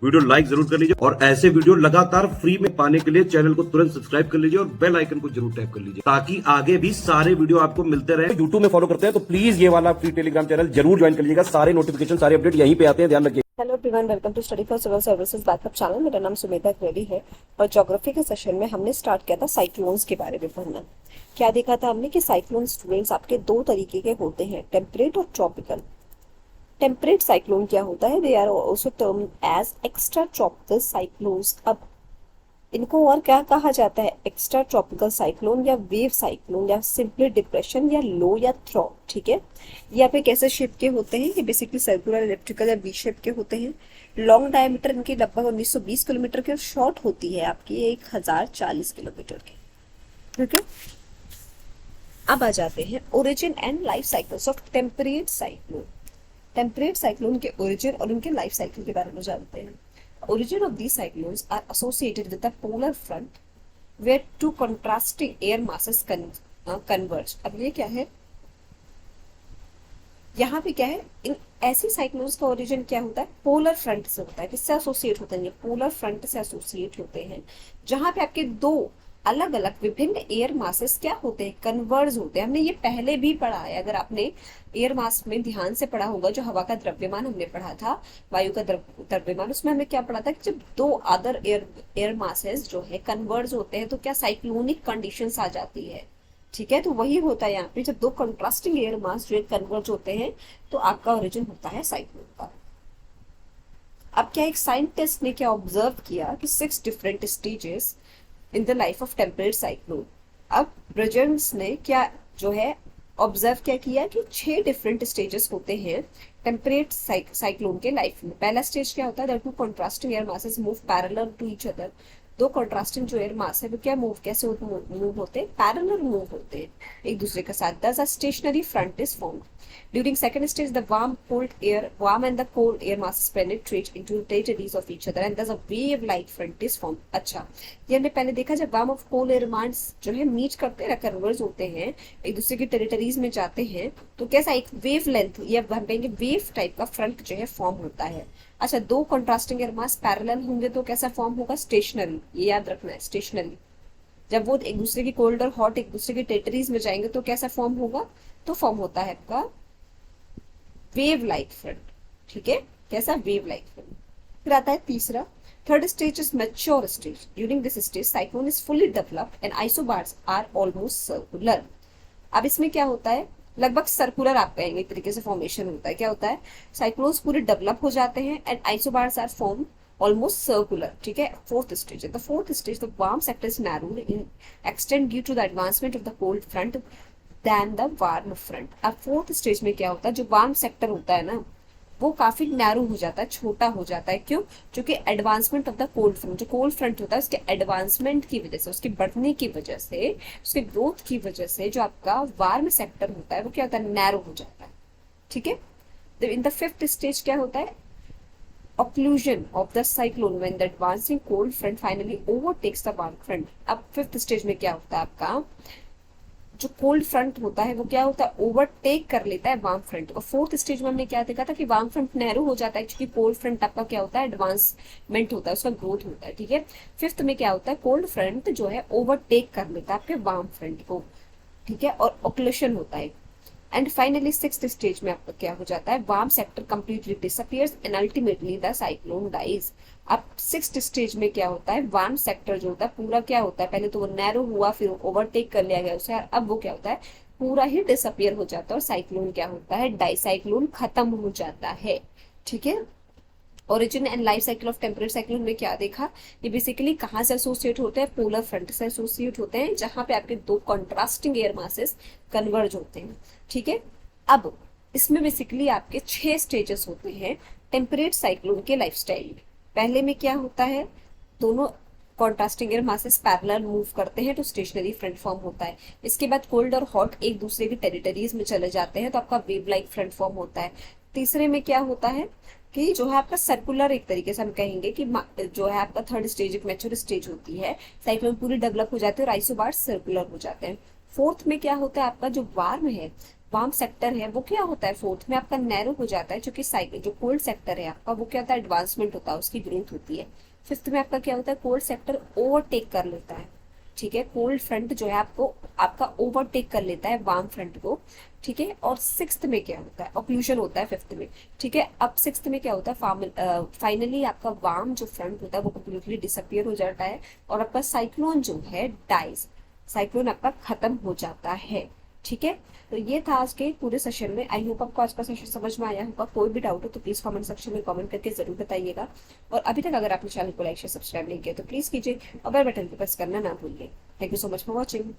Video like जरूर कर लीजिए और ऐसे वीडियो लगातार फ्री में पाने के लिए चैनल को तुरंत सब्सक्राइब कर लीजिए और बेल आइकन को जरूर टैप कर लीजिए ताकि आगे भी सारे वीडियो आपको मिलते रहे। यूट्यूब में फॉलो करते हैं तो प्लीज ये वाला फ्री टेलीग्राम चैनल जरूर ज्वाइन कर लीजिएगा। सारे नोटिफिकेशन सारे अपडेट यहीं पे आते हैं, ध्यान रखिए। Hello everyone, welcome to study for civil services backup channel. मेरा नाम सुमेधा त्रिवेदी है और ज्योग्राफी के सेशन में हमने स्टार्ट किया था साइक्लोन्स के बारे में पढ़ना। क्या देखा था हमने कि साइक्लोन स्टूडेंट्स आपके दो तरीके के होते हैं, टेम्परेट और ट्रॉपिकल। टेम्परेट साइक्लोन क्या होता है? They are also termed as extra tropical cyclones. अब इनको और क्या कहा जाता है? एक्स्ट्रा ट्रॉपिकल साइक्लोन या वेव साइक्लोन या सिंपली डिप्रेशन या लो या थ्रो। ठीक है, ये पे कैसे शेप के होते हैं? ये बेसिकली सर्कुलर, इलिप्टिकल या वी शेप के होते हैं। लॉन्ग डायमीटर इनकी लगभग 1920 किलोमीटर की और शॉर्ट होती है आपकी 1040 किलोमीटर की। ठीक है, अब आ जाते हैं origin and life cycles of temperate cyclone. Temperate cyclone के ओरिजिन और उनके लाइफ साइकिल के बारे में जानते हैं। Origin of these cyclones are associated with the polar front where two contrasting air masses converge। अब ये क्या है? यहाँ पे क्या है? इन ऐसी साइक्लोन्स का ओरिजिन क्या होता है? पोलर फ्रंट से होता है। किससे एसोसिएट होते हैं? ये पोलर फ्रंट से एसोसिएट होते हैं, जहां पे आपके दो अलग अलग विभिन्न एयर मासेस क्या होते हैं? कन्वर्ज होते हैं। हमने ये पहले भी पढ़ा है, अगर आपने एयर मास में ध्यान से पढ़ा होगा, जो हवा का द्रव्यमान हमने पढ़ा था, वायु का द्रव्यमान, उसमें हमने क्या पढ़ा था कि जब दो अदर एयर मासेस जो है कन्वर्ज होते हैं तो क्या साइक्लोनिक कंडीशंस आ जाती है। ठीक है, तो वही होता है यहाँ पे, जब दो कंट्रास्टिंग एयर मास जो है कन्वर्ज होते हैं तो आपका ओरिजिन होता है साइक्लोन का। अब क्या एक साइंटिस्ट ने क्या ऑब्जर्व किया कि 6 different stages in the life of temperate cyclone. अब ब्रजेंस ने क्या जो है ऑब्जर्व क्या किया कि 6 डिफरेंट स्टेजेस होते हैं टेम्परेट साइक्लोन के लाइफ में। पहला स्टेज क्या होता है? Two contrasting air masses move parallel to each other. दो कंट्रास्टिंग जो एयर मास है वो क्या मूव कैसे मूव होते हैं? पैरेलल मूव होते हैं एक दूसरे के साथ। Thus a stationary front is formed during second stage. The warm and the cold air masses penetrate into territories of each other and thus a wave like front is formed। अच्छा, ये हमने पहले देखा, जब वार्म और cold air mass जो है meet करते हैं, कन्वर्ज होते हैं, एक दूसरे की टेरिटरीज में जाते हैं, तो कैसा एक वेव लेंथ या हम कहेंगे वेव टाइप का फ्रंट जो है फॉर्म होता है। अच्छा, दो कंट्रास्टिंग एयर मास पैरेलल होंगे तो कैसा फॉर्म होगा? स्टेशनरी। ये याद रखना है, स्टेशनरी। जब वो एक दूसरे की कोल्ड और हॉट एक दूसरे की टेरिटरीज में जाएंगे तो कैसा फॉर्म होगा? तो फॉर्म होता है आपका वेव लाइक फ्रंट। ठीक है, कैसा? Wave like front. फिर आता है तीसरा, third stage is mature stage. During this stage cyclone is fully developed and isobars are almost circular. अब इसमें क्या होता है? लगभग सर्कुलर आप कहेंगे एक तरीके से फॉर्मेशन होता है। क्या होता है? साइक्लोन्स पूरे डेवलप हो जाते हैं and isobars are form almost circular. ठीक है, फोर्थ स्टेज है the fourth stage. The warm sector is narrowed in extent due to the advancement of the cold front than the warm front. अब fourth stage में क्या होता है? जो warm sector होता है ना, वो काफी नैरो हो जाता है, छोटा हो जाता है। क्यों? क्योंकि advancement of the cold front, जो कोल्ड फ्रंट होता है उसके एडवांसमेंट की वजह से, उसके बढ़ने की वजह से, उसके ग्रोथ की वजह से जो आपका वार्म सेक्टर होता है वो क्या होता है? नैरो हो जाता है। ठीक है, तो इन द फिफ्थ स्टेज क्या होता है? occlusion of the cyclone when the advancing cold front finally overtakes the warm front। अब फिफ्थ स्टेज में क्या होता है? आपका जो कोल्ड फ्रंट होता है वो क्या होता है? ओवरटेक कर लेता है वार्म फ्रंट। और फोर्थ स्टेज में हमने क्या देखा था कि वार्म फ्रंट नैरो हो जाता है क्योंकि कोल्ड फ्रंट आपका क्या होता है? एडवांसमेंट होता है, उसका ग्रोथ होता है। ठीक है, फिफ्थ में क्या होता है? कोल्ड फ्रंट जो है ओवरटेक कर लेता है आपके वार्म फ्रंट को। ठीक है, और ऑक्लूशन होता है। एंड फाइनली सिक्स्थ स्टेज में आपका क्या हो जाता है? Warm sector completely disappears and ultimately the cyclone dies. अब सिक्स्थ स्टेज में क्या होता है? वार्म सेक्टर जो होता है पूरा क्या होता है? पहले तो वो नैरो हुआ, फिर ओवरटेक कर लिया गया उसे, अब वो क्या होता है? पूरा ही डिसअपियर हो जाता है और साइक्लोन क्या होता है? डाइसाइक्लोन खत्म हो जाता है। ठीक है, origin and life cycle of temperate cyclone में क्या देखा? ये बेसिकली कहाँ से एसोसिएट होते हैं? पोलर फ्रंट से एसोसिएट होते हैं, जहां पे आपके दो कंट्रास्टिंग एयर मासेस कन्वर्ज होते हैं। ठीक है, अब इसमें बेसिकली आपके 6 स्टेजेस होते हैं टेम्परेट साइक्लोन के लाइफस्टाइल में। पहले में क्या होता है? दोनों contrasting air masses parallel move करते हैं तो स्टेशनरी फ्रंट फॉर्म होता है। इसके बाद कोल्ड और हॉट एक दूसरे की टेरिटरीज में चले जाते हैं तो आपका वेव लाइक फ्रंट फॉर्म होता है। तीसरे में क्या होता है कि जो है आपका सर्कुलर, एक तरीके से हम कहेंगे कि जो है आपका थर्ड स्टेज एक मैच्योर स्टेज होती है, साइक्लोन पूरी डेवलप हो जाती है और आइसोबार्स सर्कुलर हो जाते हैं। फोर्थ में क्या होता है? आपका जो वार्म है वार्म सेक्टर है वो क्या होता है, फोर्थ में आपका नैरो हो जाता है, क्योंकि साइकिल जो कोल्ड सेक्टर है आपका वो क्या होता है, एडवांसमेंट होता है, उसकी ग्रोथ होती है। फिफ्थ में आपका क्या होता है, कोल्ड सेक्टर ओवरटेक कर लेता है, ठीक है, कोल्ड फ्रंट जो है आपको आपका ओवरटेक कर लेता है वार्म फ्रंट को, ठीक है। और सिक्स्थ में क्या होता है, ऑक्लूजन होता है फिफ्थ में, ठीक है। अब सिक्स्थ में क्या होता है, फाइनली आपका वार्म जो फ्रंट होता है वो कंप्लीटली डिसअपियर हो जाता है और आपका साइक्लोन जो है डाइज, साइक्लोन आपका खत्म हो जाता है, ठीक है। तो ये था आज के पूरे सेशन में। आई होप आपको आज का सेशन समझ में आया होगा। कोई भी डाउट हो तो प्लीज कमेंट सेक्शन में कमेंट करके जरूर बताइएगा। और अभी तक अगर आपने चैनल को लाइक शेयर सब्सक्राइब नहीं किया तो प्लीज कीजिए और बेल बटन को प्रेस करना ना भूलिए। Thank you so much for watching.